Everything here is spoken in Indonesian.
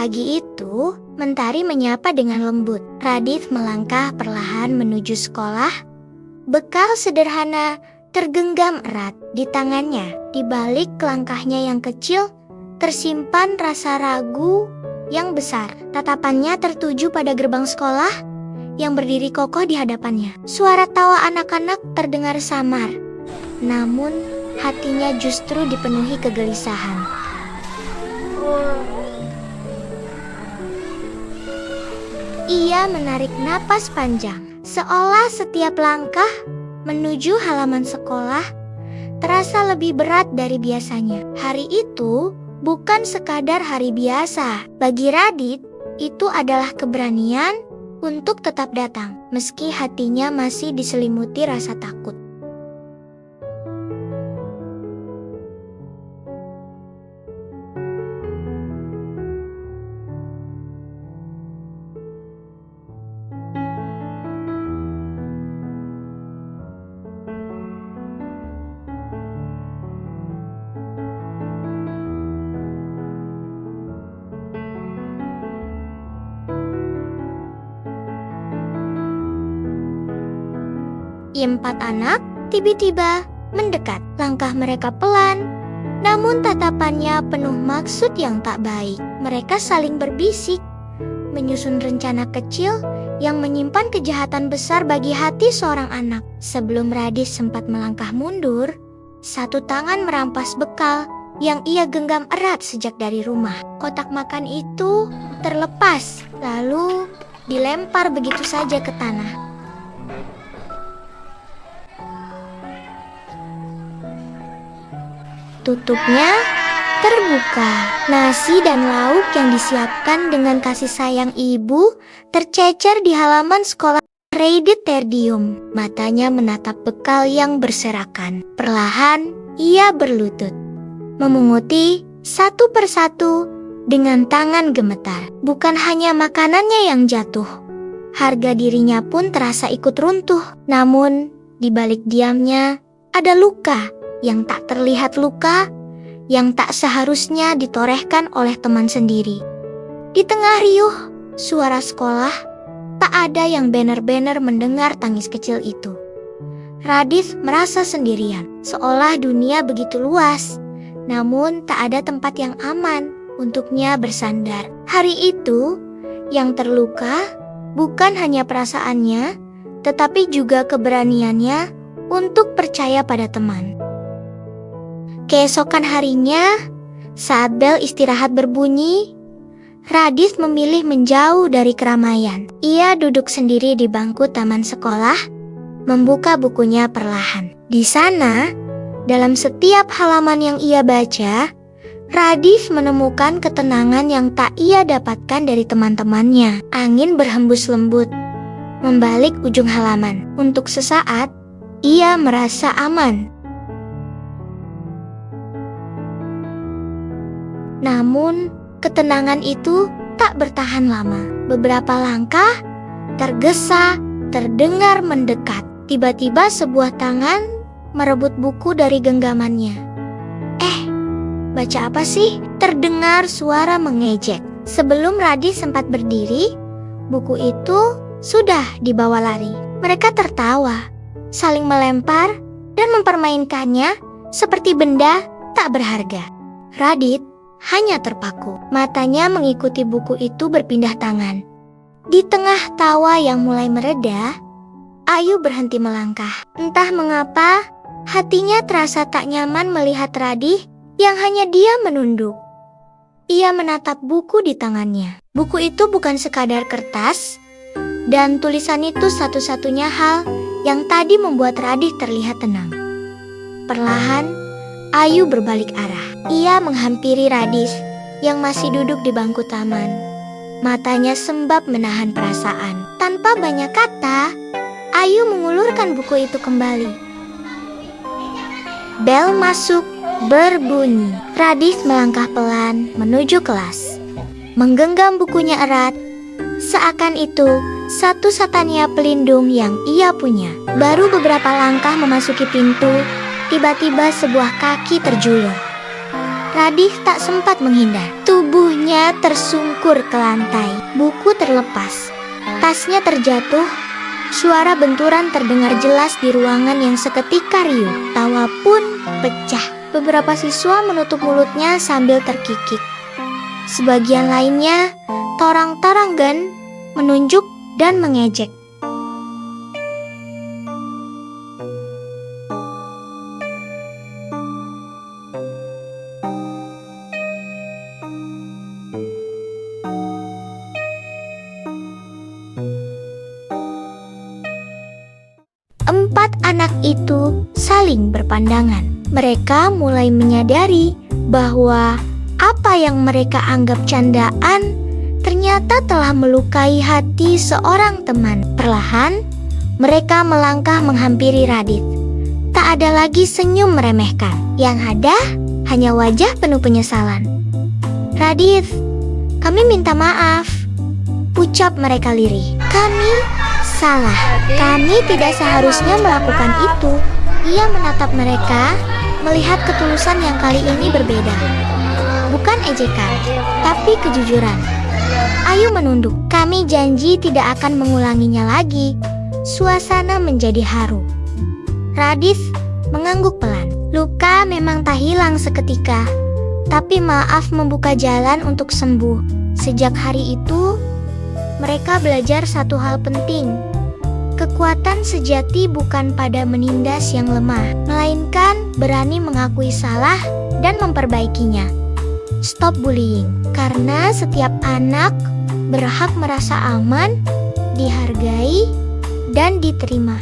Pagi itu, mentari menyapa dengan lembut. Radit melangkah perlahan menuju sekolah. Bekal sederhana tergenggam erat di tangannya. Di balik langkahnya yang kecil, tersimpan rasa ragu yang besar. Tatapannya tertuju pada gerbang sekolah yang berdiri kokoh di hadapannya. Suara tawa anak-anak terdengar samar, namun hatinya justru dipenuhi kegelisahan. Ia menarik napas panjang, seolah setiap langkah menuju halaman sekolah terasa lebih berat dari biasanya. Hari itu bukan sekadar hari biasa. Bagi Radit, itu adalah keberanian untuk tetap datang, meski hatinya masih diselimuti rasa takut. Empat anak tiba-tiba mendekat. Langkah mereka pelan, namun tatapannya penuh maksud yang tak baik. Mereka saling berbisik, menyusun rencana kecil yang menyimpan kejahatan besar bagi hati seorang anak. Sebelum Radit sempat melangkah mundur, satu tangan merampas bekal yang ia genggam erat sejak dari rumah. Kotak makan itu terlepas, lalu dilempar begitu saja ke tanah. Tutupnya terbuka. Nasi dan lauk yang disiapkan dengan kasih sayang ibu tercecer di halaman sekolah. Radit terdiam. Matanya menatap bekal yang berserakan. Perlahan ia berlutut, memunguti satu persatu dengan tangan gemetar. Bukan hanya makanannya yang jatuh, harga dirinya pun terasa ikut runtuh. Namun di balik diamnya ada luka yang tak terlihat, luka yang tak seharusnya ditorehkan oleh teman sendiri. Di tengah riuh suara sekolah, tak ada yang benar-benar mendengar tangis kecil itu. Radit merasa sendirian, seolah dunia begitu luas, namun tak ada tempat yang aman untuknya bersandar. Hari itu, yang terluka bukan hanya perasaannya, tetapi juga keberaniannya untuk percaya pada teman. Keesokan harinya, saat bel istirahat berbunyi, Radit memilih menjauh dari keramaian. Ia duduk sendiri di bangku taman sekolah, membuka bukunya perlahan. Di sana, dalam setiap halaman yang ia baca, Radit menemukan ketenangan yang tak ia dapatkan dari teman-temannya. Angin berhembus lembut, membalik ujung halaman. Untuk sesaat, ia merasa aman. Namun, ketenangan itu tak bertahan lama. Beberapa langkah tergesa, terdengar mendekat. Tiba-tiba sebuah tangan merebut buku dari genggamannya. Baca apa sih? Terdengar suara mengejek. Sebelum Radit sempat berdiri, buku itu sudah dibawa lari. Mereka tertawa, saling melempar dan mempermainkannya seperti benda tak berharga. Radit hanya terpaku. Matanya mengikuti buku itu berpindah tangan. Di tengah tawa yang mulai mereda, Ayu berhenti melangkah. Entah mengapa, hatinya terasa tak nyaman melihat Radit yang hanya diam menunduk. Ia menatap buku di tangannya. Buku itu bukan sekadar kertas, dan tulisan itu satu-satunya hal yang tadi membuat Radit terlihat tenang. Perlahan, Ayu berbalik arah. Ia menghampiri Radit yang masih duduk di bangku taman. Matanya sembab menahan perasaan. Tanpa banyak kata, Ayu mengulurkan buku itu kembali. Bel masuk berbunyi. Radit melangkah pelan menuju kelas, menggenggam bukunya erat, seakan itu satu-satunya pelindung yang ia punya. Baru beberapa langkah memasuki pintu, tiba-tiba sebuah kaki terjulur. Radif tak sempat menghindar. Tubuhnya tersungkur ke lantai. Buku terlepas. Tasnya terjatuh. Suara benturan terdengar jelas di ruangan yang seketika riuh. Tawa pun pecah. Beberapa siswa menutup mulutnya sambil terkikik. Sebagian lainnya torang-toranggan, menunjuk dan mengejek. Empat anak itu saling berpandangan. Mereka mulai menyadari bahwa apa yang mereka anggap candaan ternyata telah melukai hati seorang teman. Perlahan, mereka melangkah menghampiri Radit. Tak ada lagi senyum meremehkan. Yang ada hanya wajah penuh penyesalan. "Radit, kami minta maaf," ucap mereka lirih. "Kami salah. Kami tidak seharusnya melakukan itu." Ia menatap mereka, melihat ketulusan yang kali ini berbeda. Bukan ejekan, tapi kejujuran. "Ayo menunduk. Kami janji tidak akan mengulanginya lagi." Suasana menjadi haru. Radif mengangguk pelan. Luka memang tak hilang seketika, tapi maaf membuka jalan untuk sembuh. Sejak hari itu, mereka belajar satu hal penting. Kekuatan sejati bukan pada menindas yang lemah, melainkan berani mengakui salah dan memperbaikinya. Stop bullying, karena setiap anak berhak merasa aman, dihargai, dan diterima.